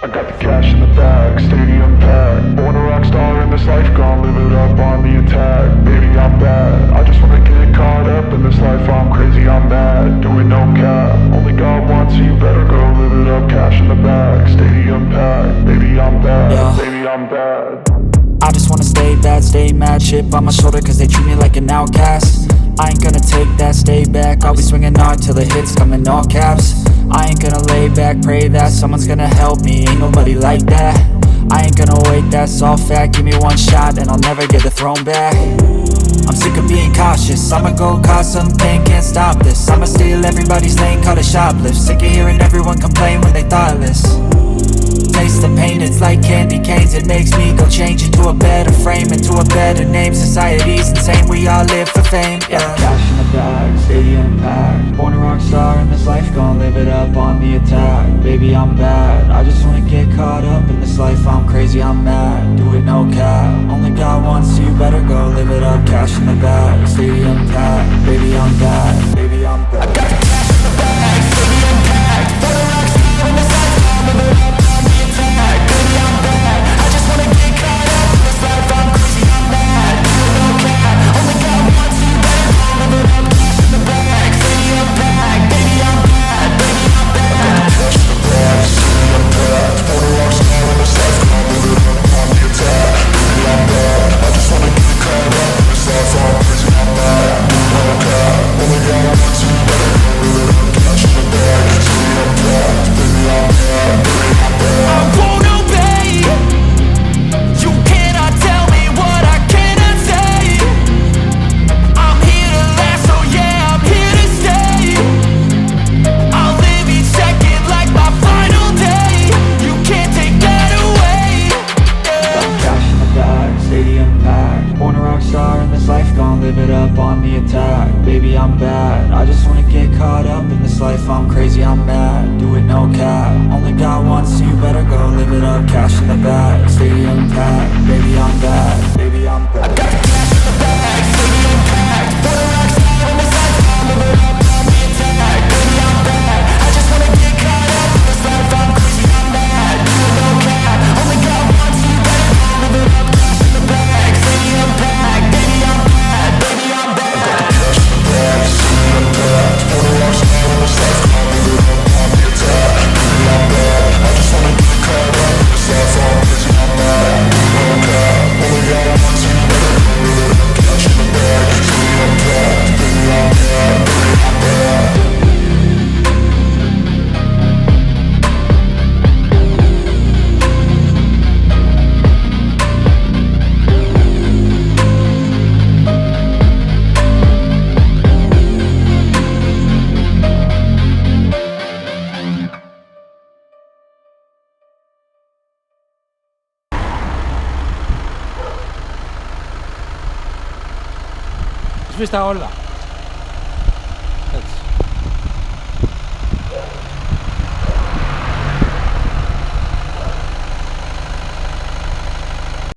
I got the cash in the bag, stadium packed. Born a rock star in this life, gon' live it up on the attack. Baby, I'm bad, I just wanna get caught up in this life. I'm crazy, I'm mad, doing no cap. Only God wants you, better go live it up. Cash in the bag, stadium packed. Baby, I'm bad, yeah. Baby, I'm bad. I just wanna stay bad, stay mad. Chip on my shoulder cause they treat me like an outcast. I ain't gonna take that, stay back. I'll be swinging hard till the hits come in all caps. I ain't gonna lay back, pray that someone's gonna help me. Ain't nobody like that. I ain't gonna wait, that's all fact. Give me one shot and I'll never get the throne back. I'm sick of being cautious, I'ma go cause some pain, can't stop this. I'ma steal everybody's lane, call it shoplift. Sick of hearing everyone complain when they thoughtless. Taste the pain, it's like candy canes. It makes me go change into a better frame, into a better name. Society's insane, we all live for fame, yeah. Cash in the bag, stadium packed. Born a rock star in this life, gon' live it up on the attack. Baby, I'm bad, I just wanna get caught up in this life. I'm crazy, I'm mad, do it no cap. Only God wants you, better go live it up. Cash in the bag, stadium packed. Baby, I'm bad, baby, I'm bad. I got the cash in the bag, stadium packed. Born a rock star in this life, gon' live it up. Baby, I'm bad, I just wanna get caught up in this life. I'm crazy, I'm mad, do it no cap. Only God wants you, better go live it up. Cash in the bag, stadium packed. Baby, I'm bad, baby, I'm bad. Cash in the bag, stadium packed. Born a rock star in this life, gon' live it up on the attack. Baby, I'm bad, I just wanna get caught up in this life. I'm crazy, I'm mad, do it no cap. Only God wants you, better go live it up. Cash in the bag, stadium packed. Baby, I'm bad, baby, I'm bad. I won't obey. You cannot tell me what I cannot say. I'm here to last, so yeah, I'm here to stay. I'll live each second like my final day. You can't take that away, yeah. Cash in the bag, stadium packed. Born a rock star in this life, gon' live it up on the attack. Baby, I'm bad, I just wanna get caught up in this life. I'm crazy, I'm mad, do it no cap. Only God wants you, better go live it up. Cash in the bag, stadium packed. Baby, I'm bad, baby, I'm bad. I got the cash in the bag, stadium packed. Born a rock star in this life, gon' live it up on the attack. Baby, I'm bad, I just wanna get caught up in this life. I'm crazy, I'm mad, do it no cap. Only God wants you, better go live it up. Cash in the bag, stadium packed. Baby, I'm bad, baby, I'm bad. I got the cash in the bag, stadium packed. Born a rock star in this life, gon' live it up on the attack. Baby, I'm bad, I just wanna get caught up in this life. I'm crazy, I'm mad, do it no cap. Only God wants you, better go live it up. Cash in the bag, stadium packed. Baby, I'm bad, baby, I'm bad. ¿Has visto, gorda?